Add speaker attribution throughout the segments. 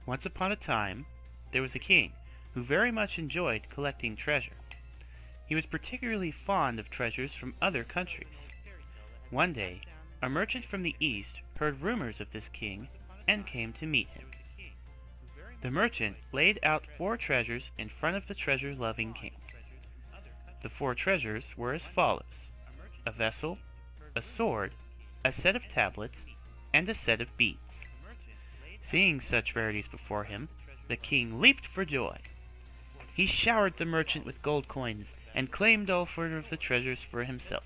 Speaker 1: Once upon a time, there was a king who very much enjoyed collecting treasure. He was particularly fond of treasures from other countries. One day, a merchant from the east heard rumors of this king and came to meet him. The merchant laid out 4 treasures in front of the treasure-loving king. The 4 treasures were as follows: a vessel, a sword, a set of tablets, and a set of beads. Seeing such rarities before him, the king leaped for joy. He showered the merchant with gold coins and claimed all 4 of the treasures for himself.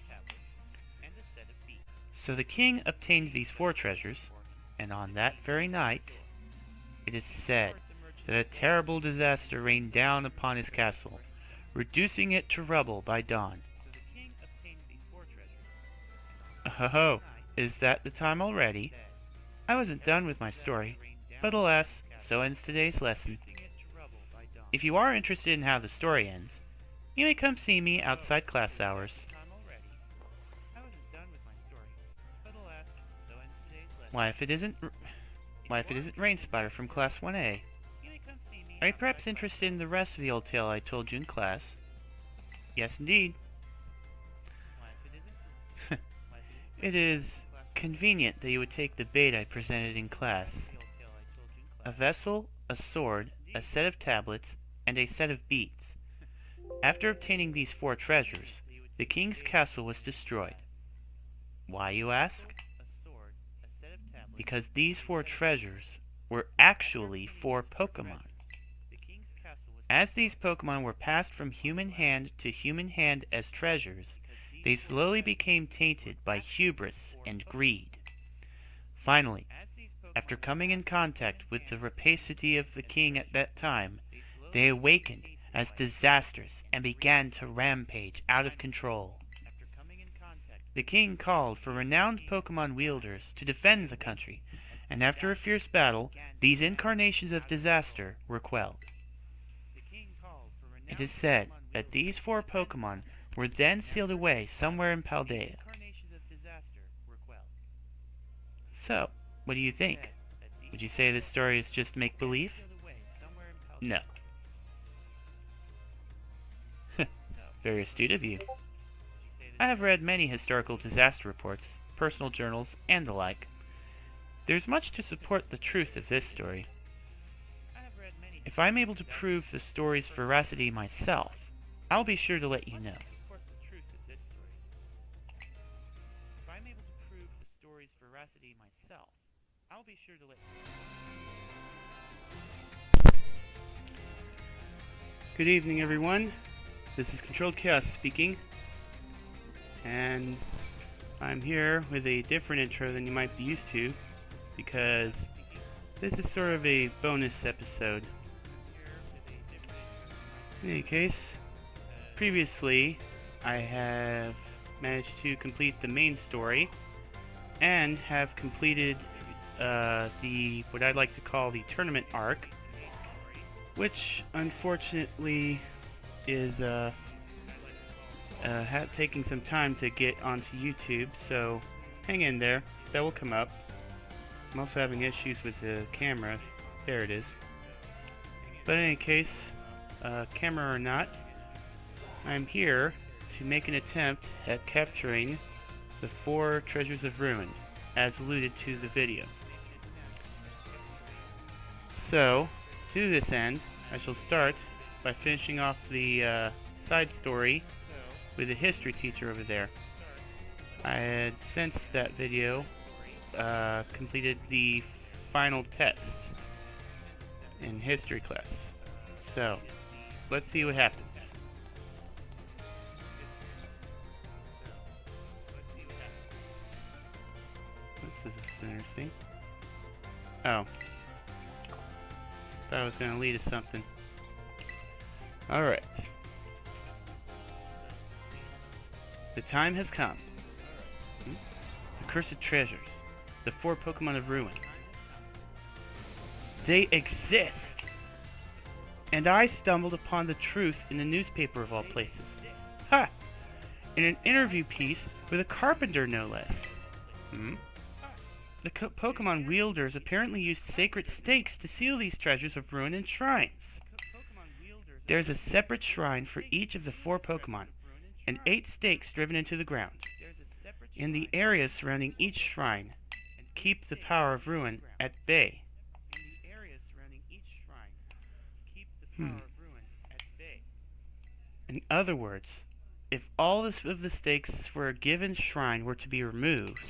Speaker 1: So the king obtained these 4 treasures, and on that very night, it is said that a terrible disaster rained down upon his castle, reducing it to rubble by dawn. Oh, is that the time already? I wasn't done with my story, but alas, so ends today's lesson. If you are interested in how the story ends, you may come see me outside class hours. Why, if it isn't Rain Spider from Class 1A? Are you perhaps interested in the rest of the old tale I told you in class? Yes, indeed. It is convenient that you would take the bait I presented in class. A vessel, a sword, a set of tablets, and a set of beads. After obtaining these 4 treasures, the king's castle was destroyed. Why, you ask? Because these 4 treasures were actually 4 Pokemon. As these Pokemon were passed from human hand to human hand as treasures, they slowly became tainted by hubris and greed. Finally, after coming in contact with the rapacity of the king at that time, they awakened as disasters and began to rampage out of control. The king called for renowned Pokemon wielders to defend the country, and after a fierce battle, these incarnations of disaster were quelled. It is said that these 4 Pokemon were then sealed away somewhere in Paldea. So, what do you think? Would you say this story is just make-believe? No. Very astute of you. I have read many historical disaster reports, personal journals, and the like. There's much to support the truth of this story. If I'm able to prove the story's veracity myself, I'll be sure to let you know. Good evening, everyone. This is Controlled Chaos speaking, and I'm here with a different intro than you might be used to, because this is sort of a bonus episode. In any case, previously I have managed to complete the main story and have completed the what I'd like to call the tournament arc, which unfortunately is taking some time to get onto YouTube, so hang in there, that will come up. I'm also having issues with the camera. There it is. But in any case, camera or not, I'm here to make an attempt at capturing the 4 treasures of ruin, as alluded to the video. So, to this end, I shall start by finishing off the side story with the history teacher over there. I had, since that video, completed the final test in history class. So, let's see what happens. This is interesting. Oh. Thought I was going to lead to something. Alright. The time has come. The cursed treasures. The 4 Pokemon of Ruin. They exist! And I stumbled upon the truth in the newspaper of all places. Ha! In an interview piece with a carpenter, no less. The Pokemon wielders apparently used sacred stakes to seal these treasures of ruin in shrines. There's a separate shrine for each of the 4 Pokemon, and 8 stakes driven into the ground. In the areas surrounding each shrine, keep the power of ruin at bay. In other words, if all of the stakes for a given shrine were to be removed,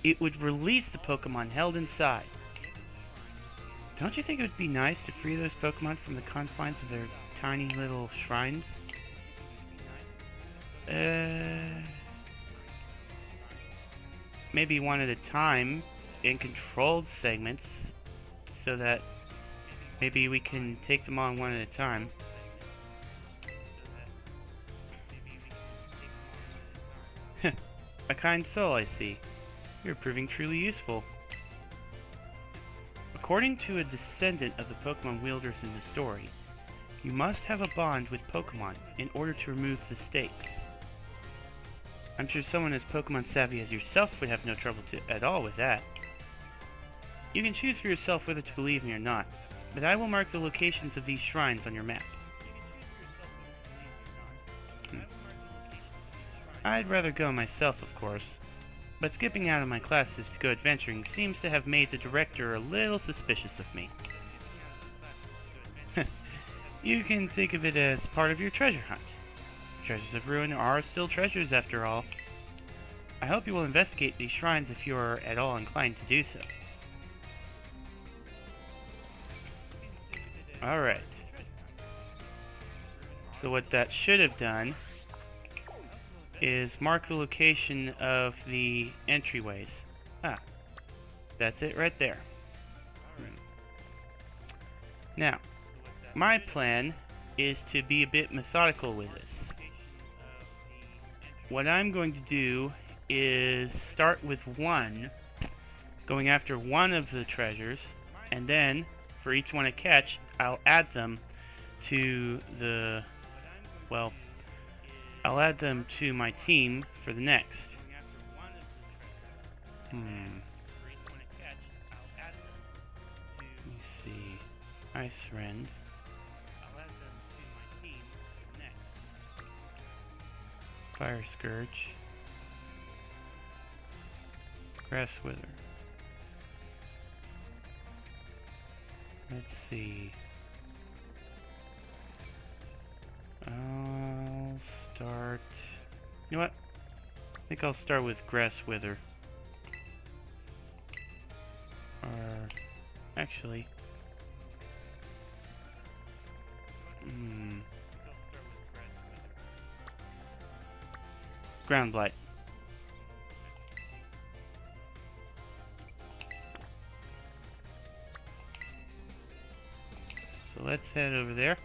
Speaker 1: it would release the Pokemon held inside. Don't you think it would be nice to free those Pokemon from the confines of their tiny little shrines? Maybe one at a time in controlled segments so that maybe we can take them on one at a time. A kind soul, I see. You're proving truly useful. According to a descendant of the Pokemon wielders in the story, you must have a bond with Pokemon in order to remove the stakes. I'm sure someone as Pokemon savvy as yourself would have no trouble at all with that. You can choose for yourself whether to believe me or not, but I will mark the locations of these shrines on your map. I'd rather go myself, of course, but skipping out of my classes to go adventuring seems to have made the director a little suspicious of me. You can think of it as part of your treasure hunt. Treasures of ruin are still treasures after all. I hope you will investigate these shrines if you are at all inclined to do so. Alright. So what that should have done is mark the location of the entryways. Ah, that's it right there. Now, my plan is to be a bit methodical with this. What I'm going to do is start with going after one of the treasures, and then, for each one I catch, I'll add them to I'll add them to my team for the next. Let me see. Ice Rend. Fire Scourge. Grass Wither. Let's see. I'll start... You know what? I think I'll start with Grass Wither. Or... Actually... Ground Blight. So let's head over there.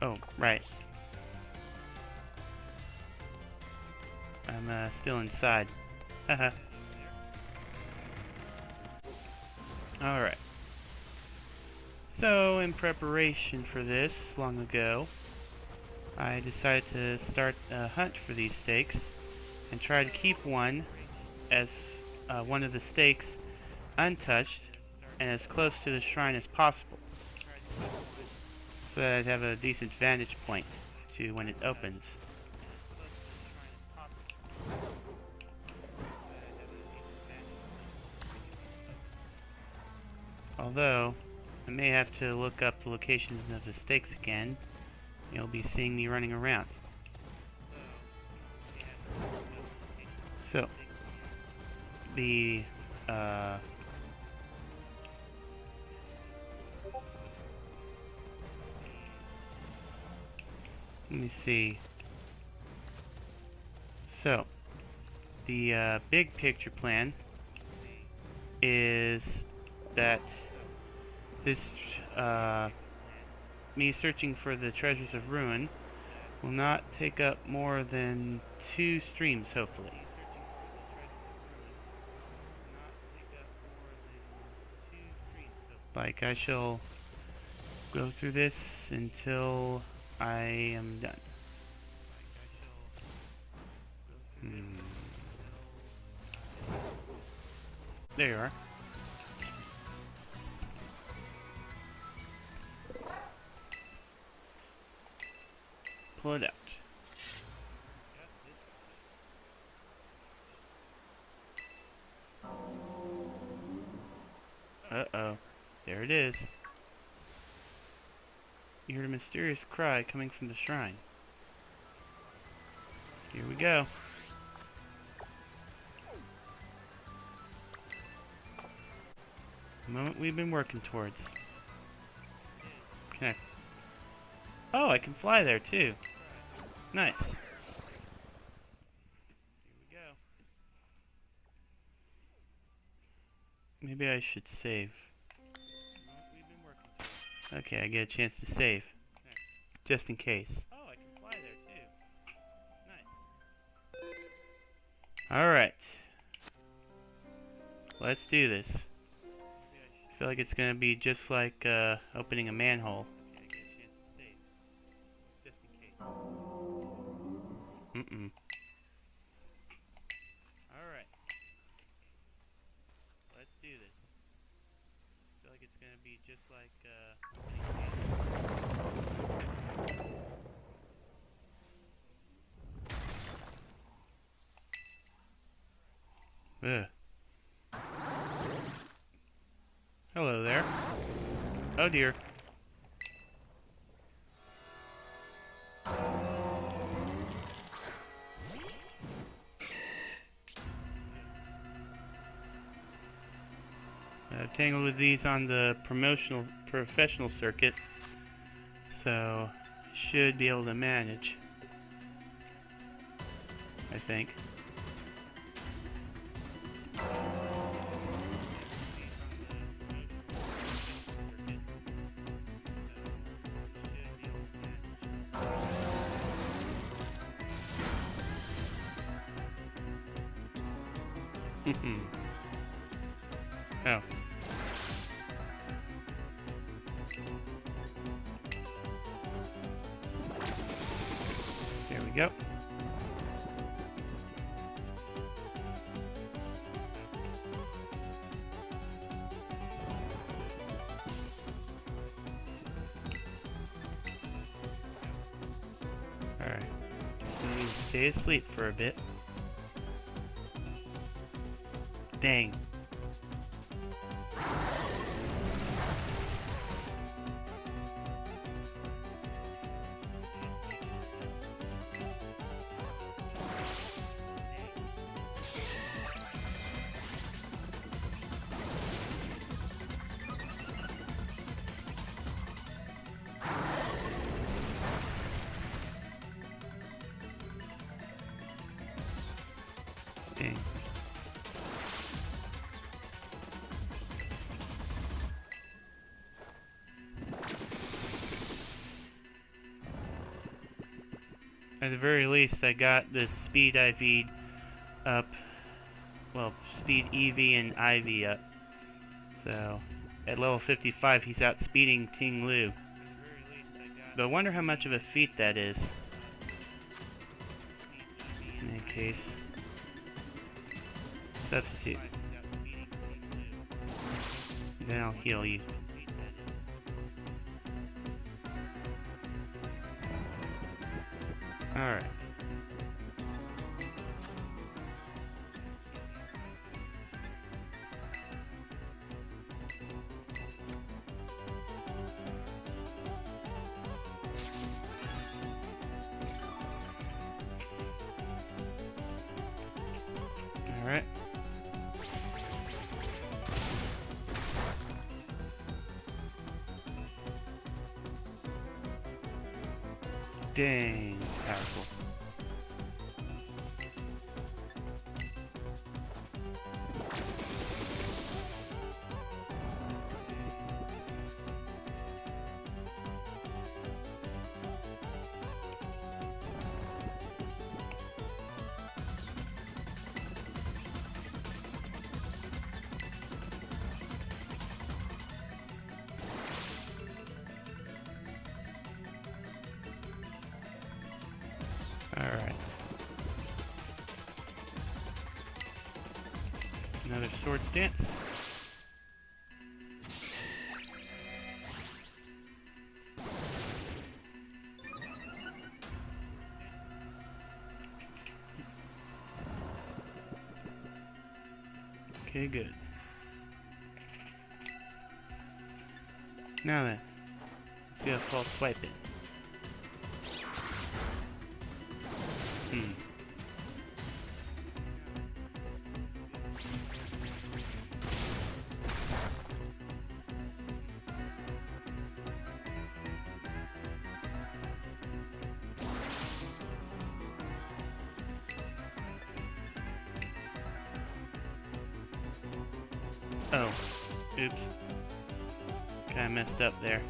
Speaker 1: Oh, right. I'm still inside. Haha. Alright. So, in preparation for this, long ago, I decided to start a hunt for these stakes and try to keep one of the stakes untouched and as close to the shrine as possible, so that I'd have a decent vantage point to when it opens. Although, I may have to look up the locations of the stakes again. You'll be seeing me running around. So, let me see. So, the big picture plan is that this, me searching for the treasures of ruin will not take up more than 2 streams, hopefully. Like, I shall go through this until I am done. There you are. Pull it out. Uh-oh. There it is. You heard a mysterious cry coming from the shrine. Here we go. The moment we've been working towards. Can I... Oh, I can fly there too. Nice. Here we go. Maybe I should save. Okay, I get a chance to save. Just in case. Oh, I can fly there too. Nice. Alright. Let's do this. I feel like it's gonna be just like opening a manhole. Mm-mm. Alright. Let's do this. I feel like it's gonna be just like Ugh. Hello there. Oh dear. I've tangled with these on the professional circuit, so should be able to manage, I think. Oh. There we go. Alright. Let me stay asleep for a bit. Dang. Dang. At the very least, I got the speed IV up. Well, speed EV and IV up. So, at level 55, he's outspeeding Ting Lu. But I wonder how much of a feat that is. In any case. Substitute. Then I'll heal you. Alright. Alright. Dang, powerful. dance. Okay, good. Now then, let's do a false swipe in. Oh, oops. Kinda messed up there.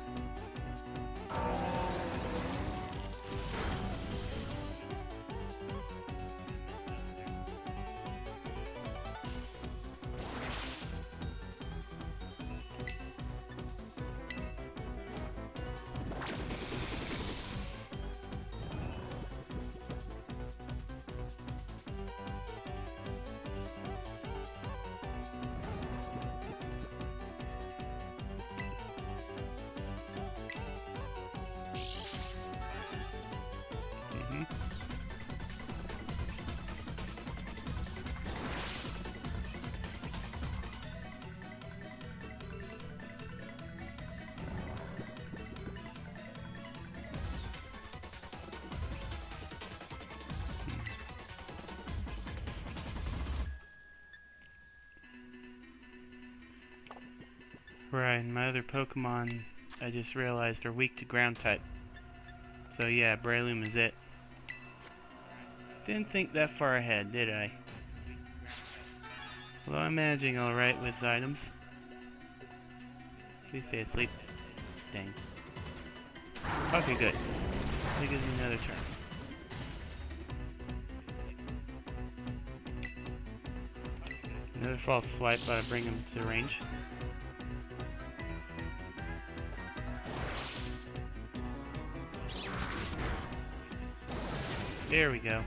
Speaker 1: Right, my other Pokemon, I just realized, are weak to ground type. So yeah, Breloom is it. Didn't think that far ahead, did I? Although I'm managing alright with items. Please stay asleep. Dang. Okay, good. That gives me another turn. Another false swipe, but I bring him to range. There we go.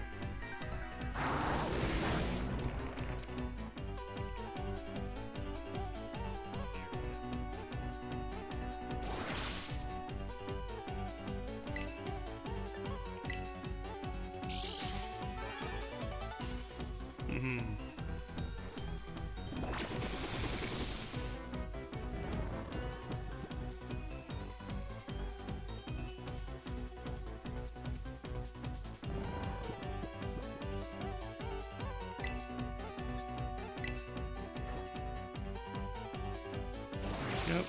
Speaker 1: Yep.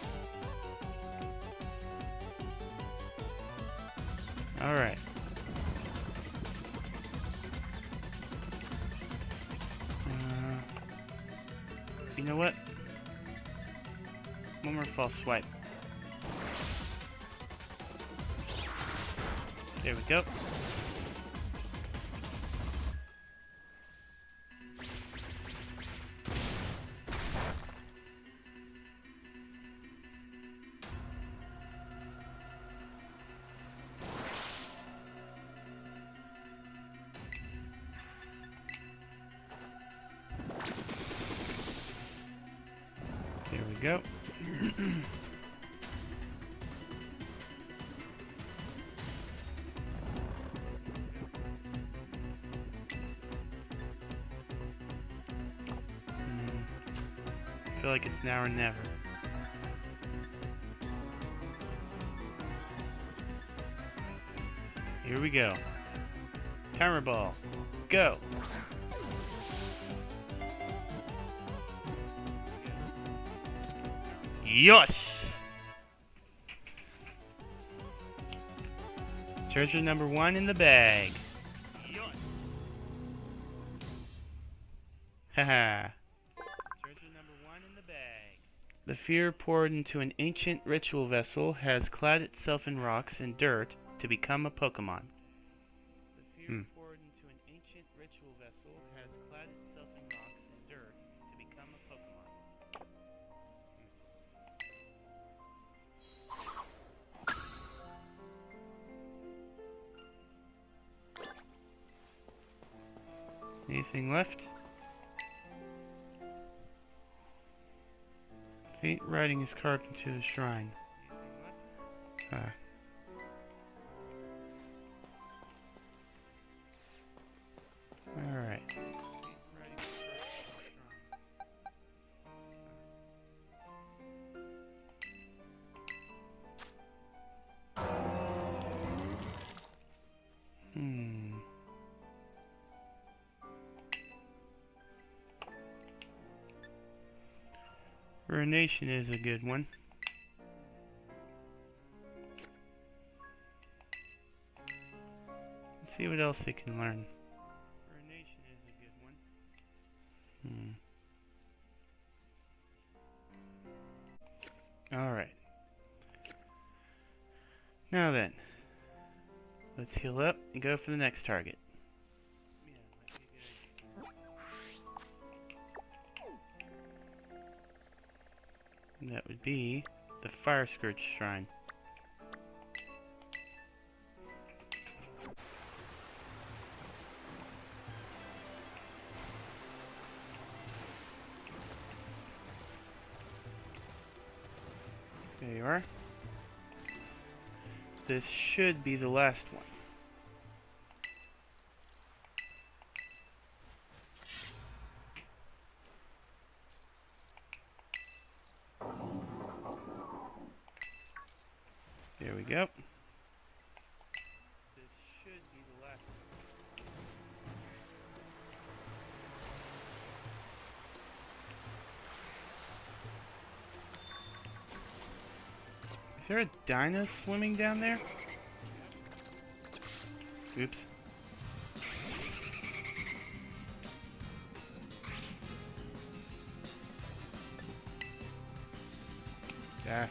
Speaker 1: Alright. You know what? One more false swipe. There we go. There we go. I feel like it's now or never. Here we go. Timer ball. Go. Yosh! Treasure number 1 in the bag. Haha. Treasure number 1 in the bag. The fear poured into an ancient ritual vessel has clad itself in rocks and dirt to become a Pokemon. The fear poured into an ancient ritual vessel has clad itself in rocks and dirt to become a Pokemon. Anything left? Ain't riding his carp into the shrine. Alright. Ruination is a good one. Let's see what else they can learn. Ruination is a good one. Alright. Now then, let's heal up and go for the next target. And that would be the Fire Scourge Shrine. There you are. This should be the last one. There we go. This should be the last one. Is there a dino swimming down there? Oops. Ah.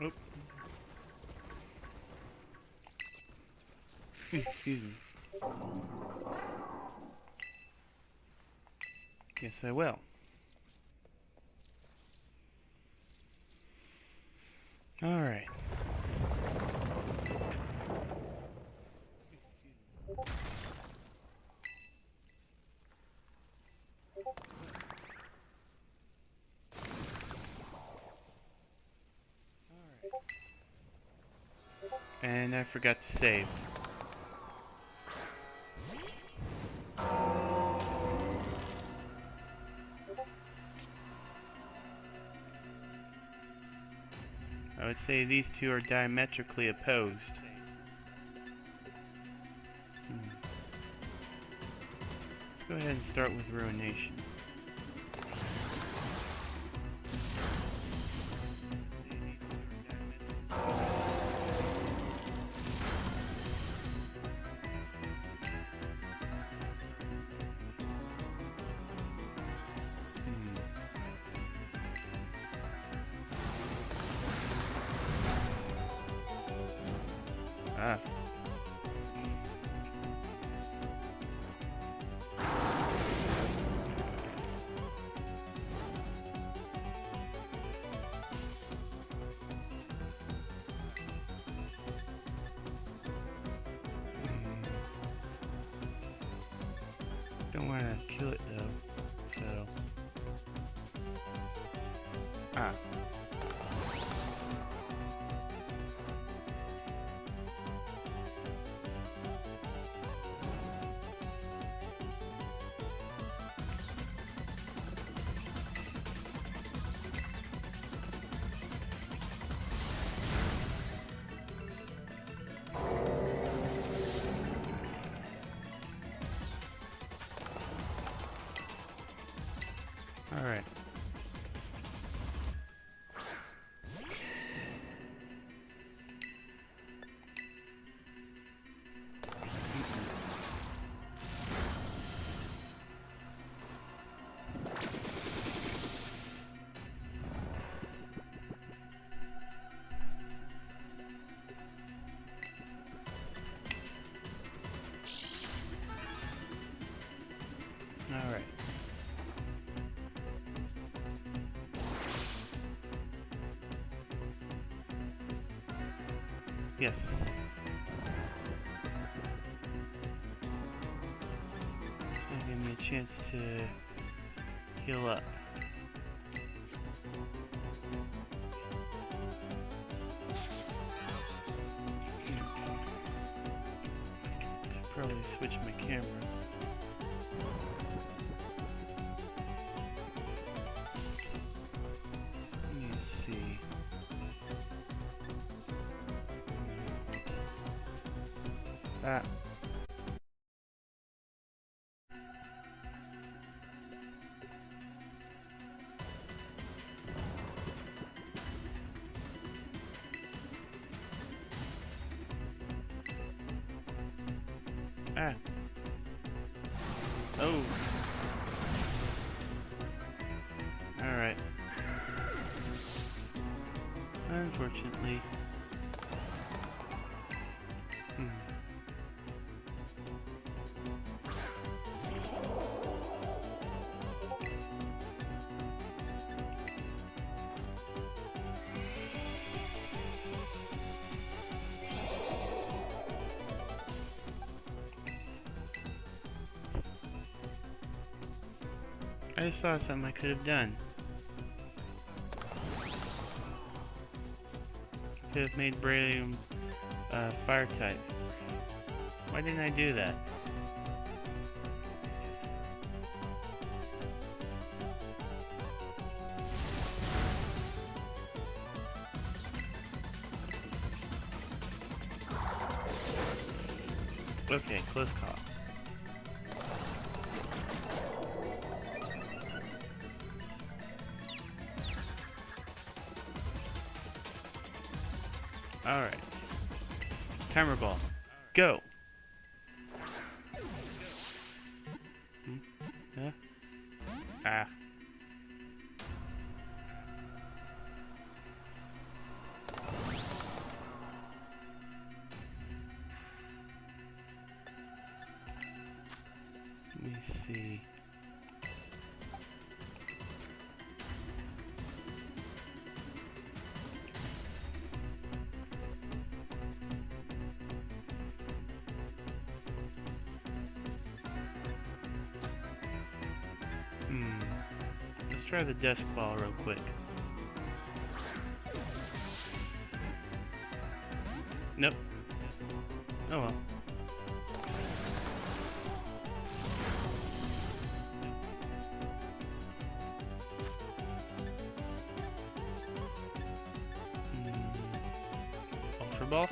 Speaker 1: Oh. Excuse me. Yes, I will. All right. And I forgot to save. I would say these two are diametrically opposed. Let's go ahead and start with Ruination. Ah. Don't want to kill it though, so... Ah. Alright. Alright. Yes. That'll give me a chance to heal up. Probably switch my camera. Let me see. Ah. Ah. Oh. Alright. Unfortunately. I just saw something I could have done. Could have made beryllium fire type. Why didn't I do that? Okay, close call. Alright. Timer ball. Go! Huh? Ah. Let me see. Let's try the desk ball real quick. Nope. Oh well. Ultra ball.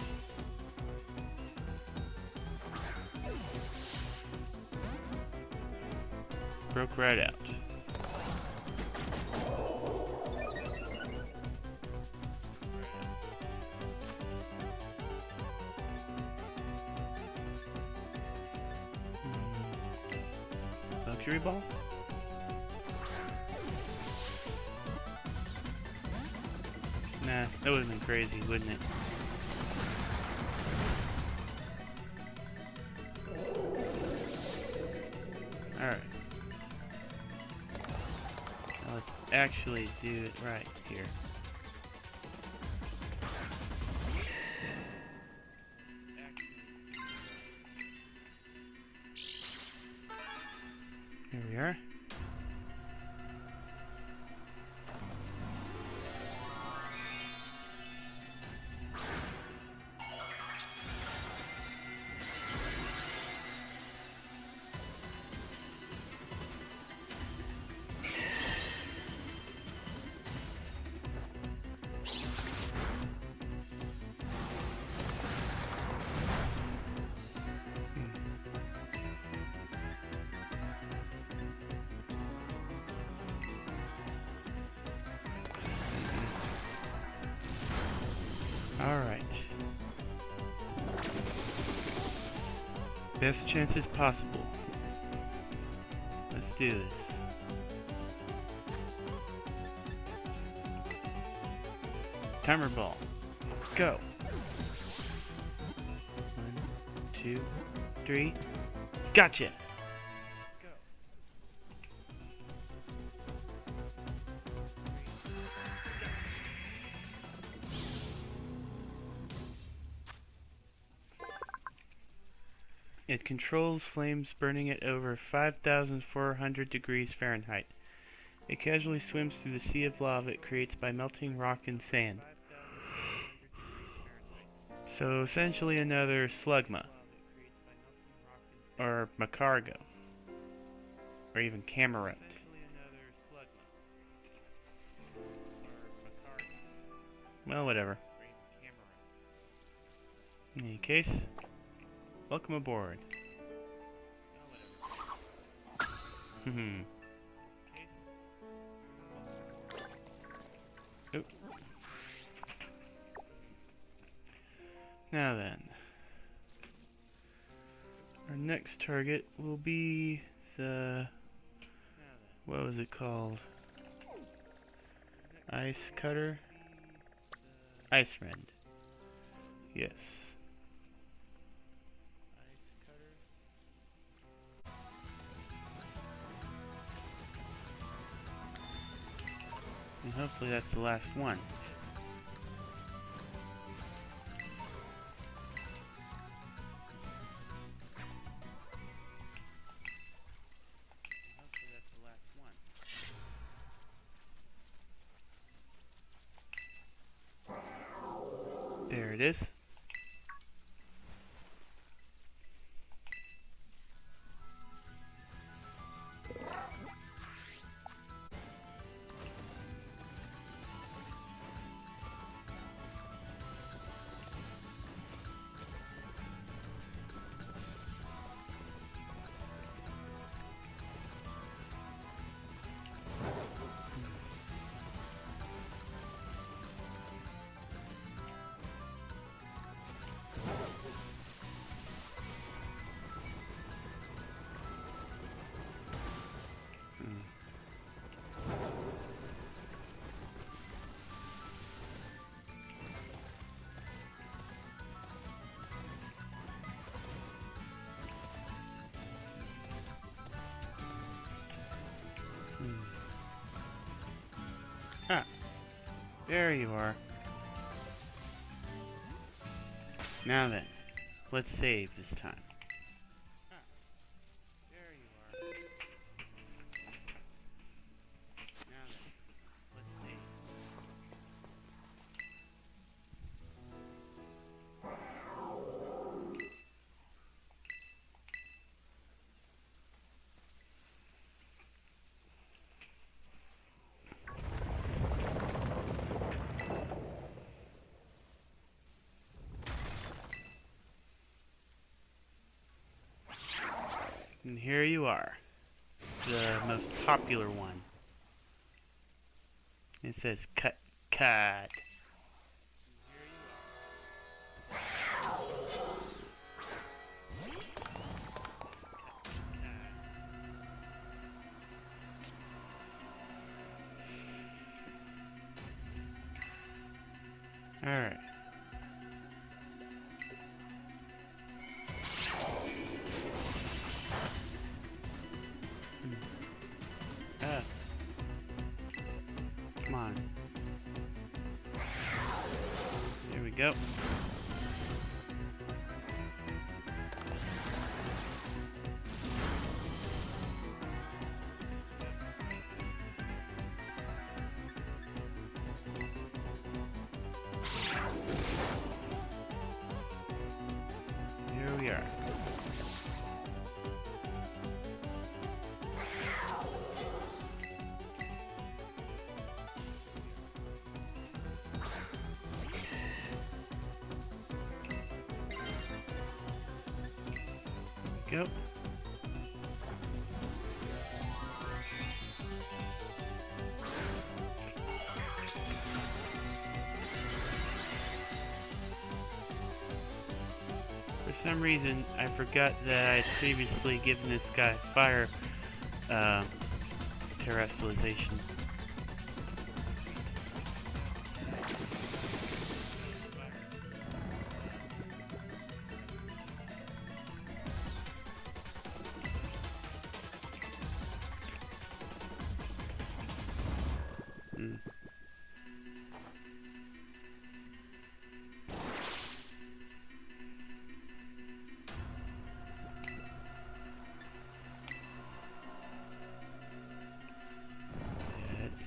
Speaker 1: Broke right out. Luxury ball? Nah, that would have been crazy, wouldn't it? Alright. Now let's actually do it right here. Here we are. Alright. Best chances possible. Let's do this. Timer ball. Go. 1, 2, 3. Gotcha! It controls flames burning at over 5,400 degrees Fahrenheit. It casually swims through the sea of lava it creates by melting rock and sand. So essentially another Slugma, or Macargo, or even Cameron. Well, whatever. In any case, welcome aboard. Oop. Now then, our next target will be the, what was it called? Ice cutter? Ice rend. Yes. And hopefully that's the last one. There it is. Ah, there you are. Now then, let's save this time. And here you are, the most popular one. It says cut, cut. Alright. Come on. There we go. Here we are. Go. For some reason, I forgot that I had previously given this guy fire terrestrialization.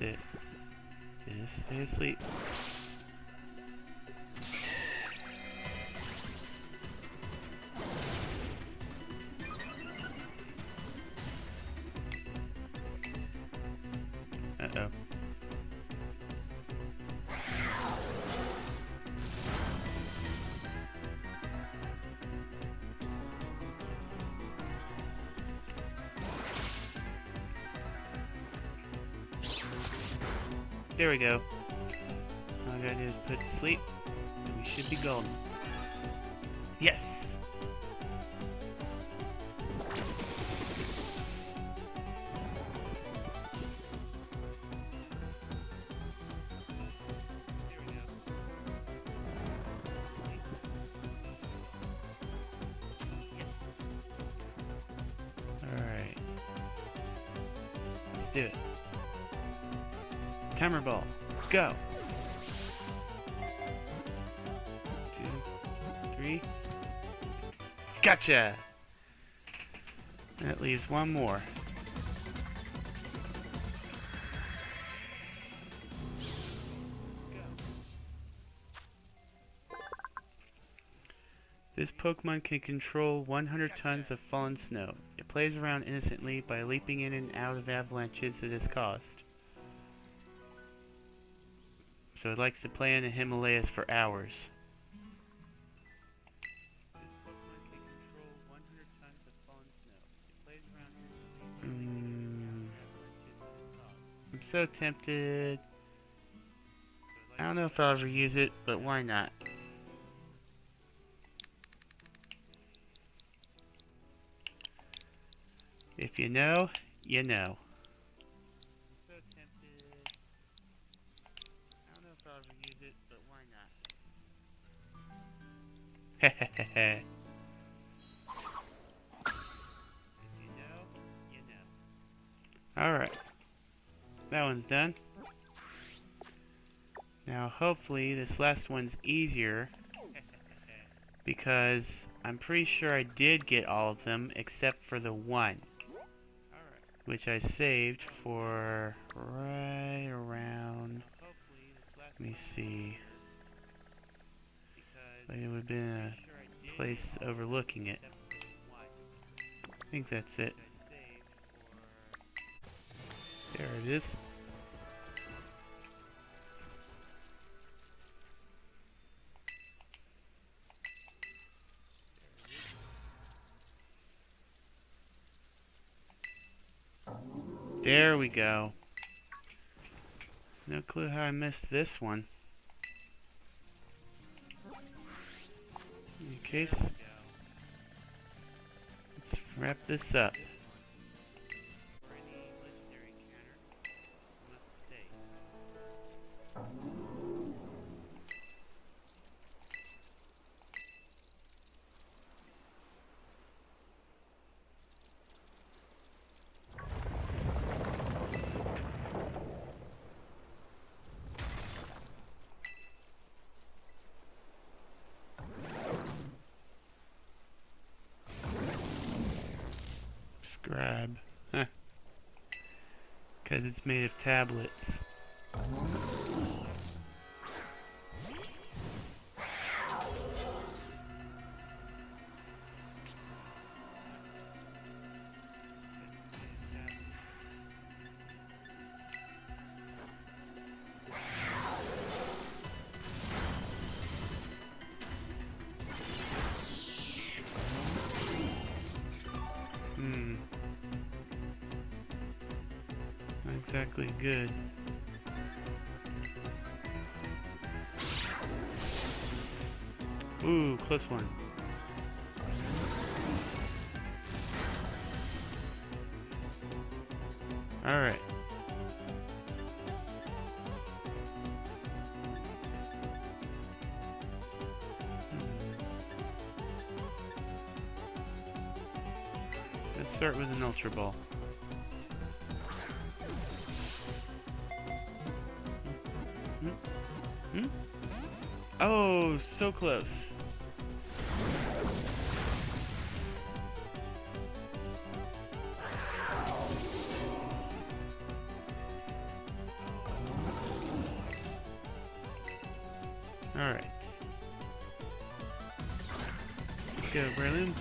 Speaker 1: it. Just stay asleep. Uh-oh. There we go. All I gotta do is put it to sleep, and we should be golden. Yes! Alright. Let's do it. Timer ball. Go! 2, 3. Gotcha! That leaves one more. This Pokemon can control 100 tons of fallen snow. It plays around innocently by leaping in and out of avalanches it has caused. So it likes to play in the Himalayas for hours. I'm so tempted. I don't know if I'll ever use it, but why not? If you know, you know. So tempted. I don't know if I'll ever use it, but why not? Hehehe. If you know, you know. Alright. That one's done. Now hopefully this last one's easier. Because I'm pretty sure I did get all of them except for the one. Which I saved for right around, let me see, like it would have been a place overlooking it. I think that's it. There it is. There we go. No clue how I missed this one. In case, let's wrap this up. Scribe. Huh. Because it's made of tablets. Not exactly good. Ooh, close one. Alright. Let's start with an Ultra Ball. Oh, so close. Alright. Let's go, Breloom.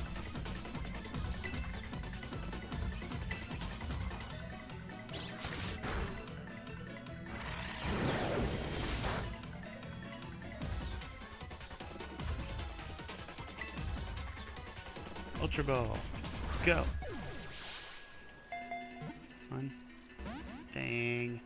Speaker 1: Ultra Ball. Go. One. Dang.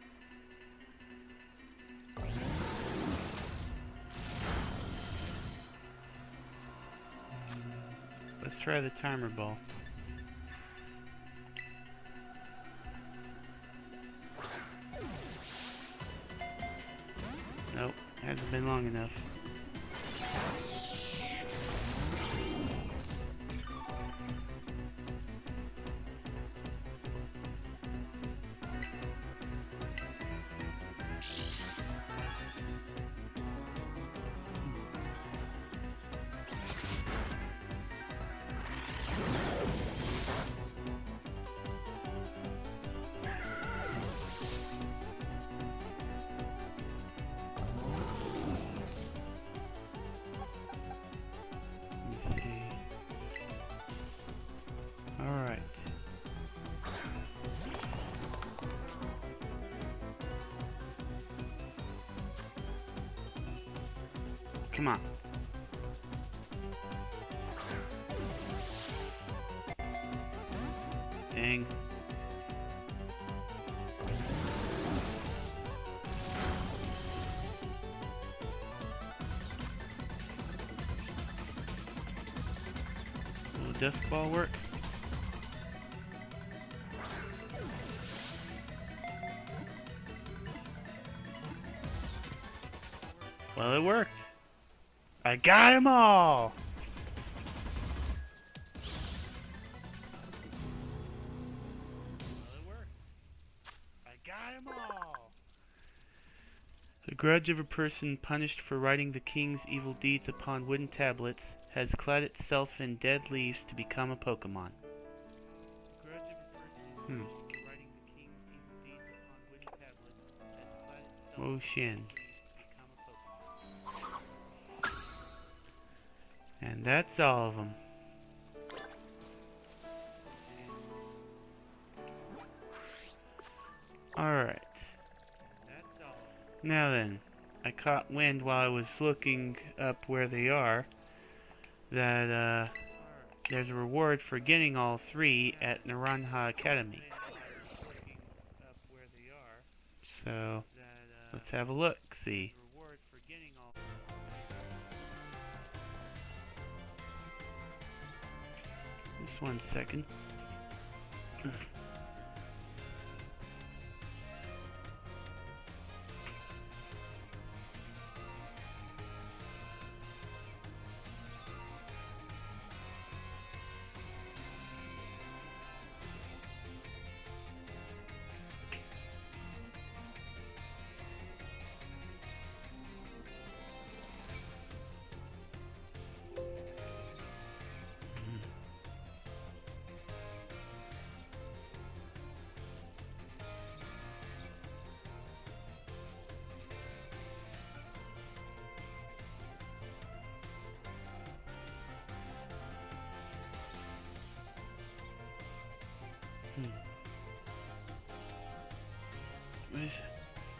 Speaker 1: Let's try the timer ball. Nope, hasn't been long enough. Alright. Come on. Dang. Will the disc ball work? Well, it worked. I got them all! Well, it worked. I got them all! The grudge of a person punished for writing the king's evil deeds upon wooden tablets has clad itself in dead leaves to become a Pokemon. Wo Shin. And that's all of them. Alright. Now then, I caught wind while I was looking up where they are that there's a reward for getting all three at Naranja Academy. So, let's have a look, see. Just 1 second.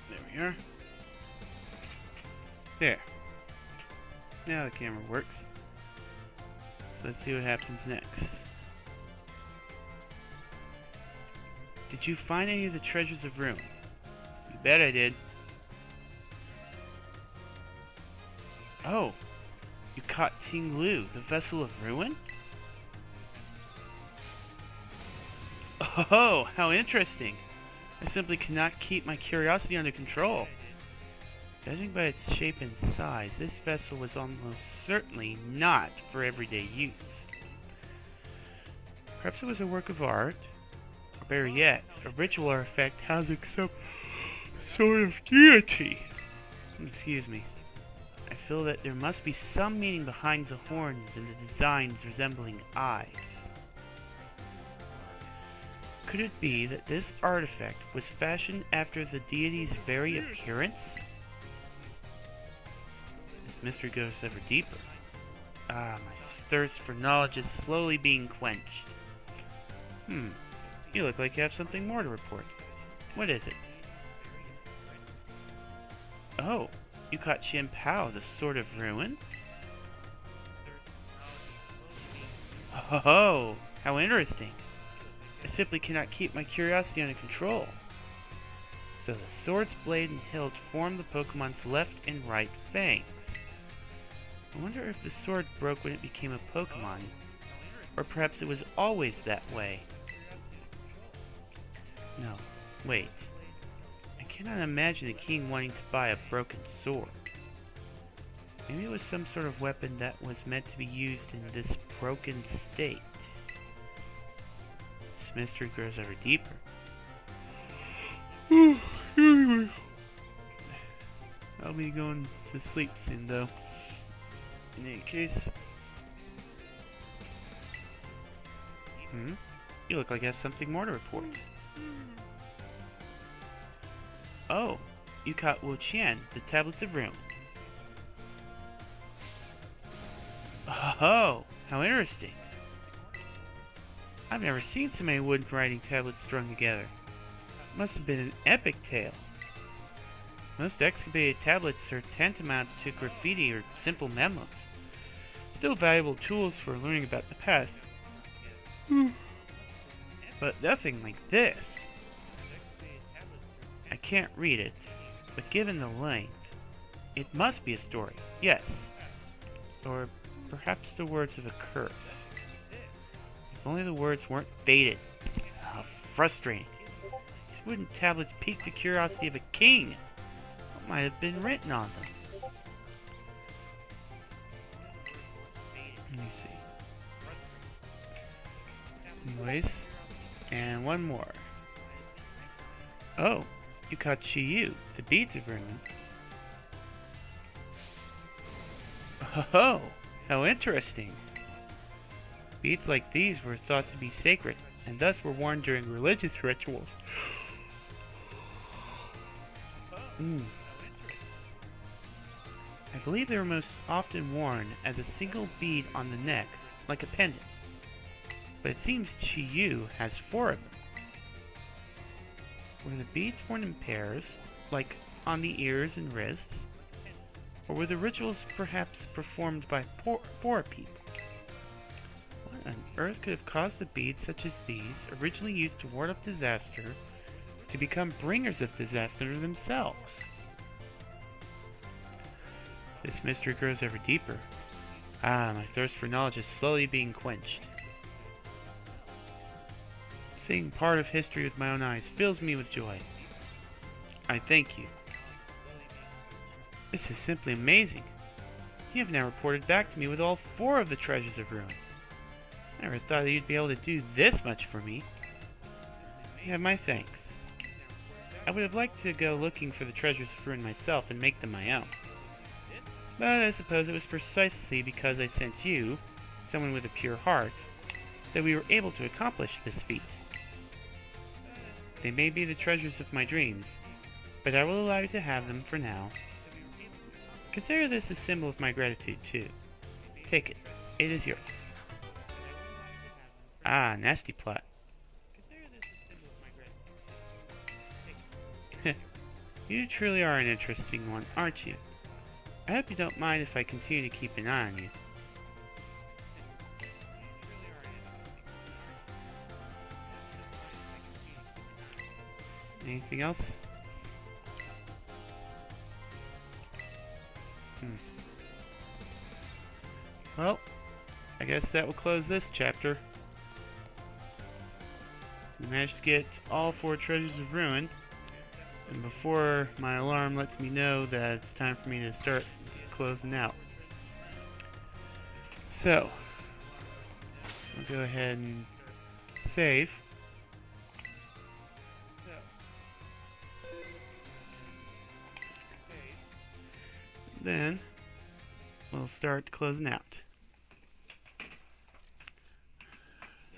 Speaker 1: There we are. There. Now the camera works. So let's see what happens next. Did you find any of the treasures of ruin? You bet I did. Oh, you caught Ting Lu, the vessel of ruin? Oh, how interesting. I simply cannot keep my curiosity under control. Judging by its shape and size, this vessel was almost certainly not for everyday use. Perhaps it was a work of art, or better yet, a ritual artifact housing some sort of deity. Excuse me. I feel that there must be some meaning behind the horns and the designs resembling eyes. Could it be that this artifact was fashioned after the deity's very appearance? mystery goes ever deeper. Ah, my thirst for knowledge is slowly being quenched. You look like you have something more to report. What is it? Oh, you caught Xian Pao, the Sword of Ruin? Oh, how interesting. I simply cannot keep my curiosity under control. So the sword's blade and hilt form the Pokemon's left and right fangs. I wonder if the sword broke when it became a Pokemon, or perhaps it was always that way. No, wait. I cannot imagine the king wanting to buy a broken sword. Maybe it was some sort of weapon that was meant to be used in this broken state. This mystery grows ever deeper. I'll be going to sleep soon, though. In any case... You look like you have something more to report. Oh, you caught Wu Qian, the Tablets of Ruin. Oh, how interesting. I've never seen so many wooden writing tablets strung together. It must have been an epic tale. Most excavated tablets are tantamount to graffiti or simple memos. Still valuable tools for learning about the past. But nothing like this. I can't read it, but given the length, it must be a story, yes. Or perhaps the words of a curse. If only the words weren't faded. How frustrating. These wooden tablets piqued the curiosity of a king. What might have been written on them? Let me see. Anyways, and one more. Oh, you caught Chiyu, the Beads of Ruin. Oh, how interesting. Beads like these were thought to be sacred, and thus were worn during religious rituals. I believe they were most often worn as a single bead on the neck, like a pendant. But it seems Chiyu has 4 of them. Were the beads worn in pairs, like on the ears and wrists? Or were the rituals perhaps performed by poor people? What on earth could have caused the beads such as these, originally used to ward off disaster, to become bringers of disaster themselves? This mystery grows ever deeper. Ah, my thirst for knowledge is slowly being quenched. Seeing part of history with my own eyes fills me with joy. I thank you. This is simply amazing. You have now reported back to me with all 4 of the treasures of Ruin. I never thought that you'd be able to do this much for me. You have my thanks. I would have liked to go looking for the treasures of Ruin myself and make them my own. But I suppose it was precisely because I sent you, someone with a pure heart, that we were able to accomplish this feat. They may be the treasures of my dreams, but I will allow you to have them for now. Consider this a symbol of my gratitude, too. Take it. It is yours. Ah, nasty plot. You truly are an interesting one, aren't you? I hope you don't mind if I continue to keep an eye on you. Anything else? Well, I guess that will close this chapter. We managed to get all 4 treasures of Ruin, and before my alarm lets me know that it's time for me to start closing out. So, I'll go ahead and save. Then, we'll start closing out.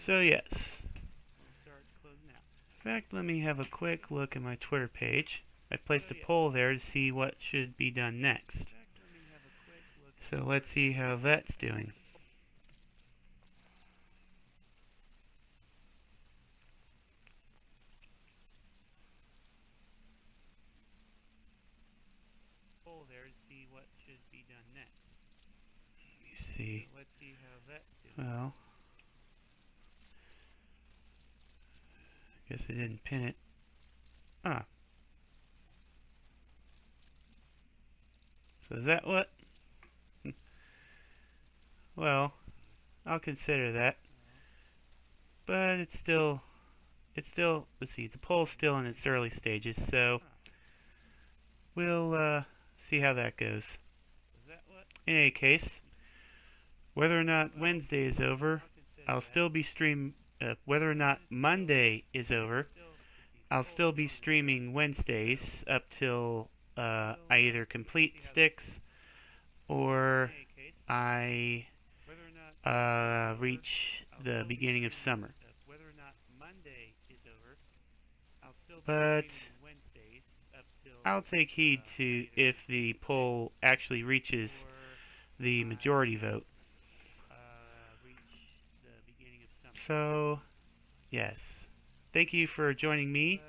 Speaker 1: So yes. In fact, let me have a quick look at my Twitter page. I placed a poll there to see what should be done next. So let's see how that's doing. There to see what should be done next. Let me see. So let's see how that's doing. Well, guess I didn't pin it. Ah. So is that what? Well, I'll consider that. But it's still, let's see, the poll's still in its early stages, so we'll see how that goes. In any case, whether or not Wednesday is over, I'll still be whether or not Monday is over, I'll still be streaming Wednesdays up till I either complete Styx or I reach the beginning of summer. But I'll take heed to if the poll actually reaches the majority vote. So, yes. Thank you for joining me,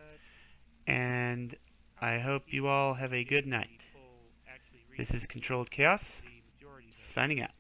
Speaker 1: and I hope you all have a good night. This is Controlled Chaos, signing out.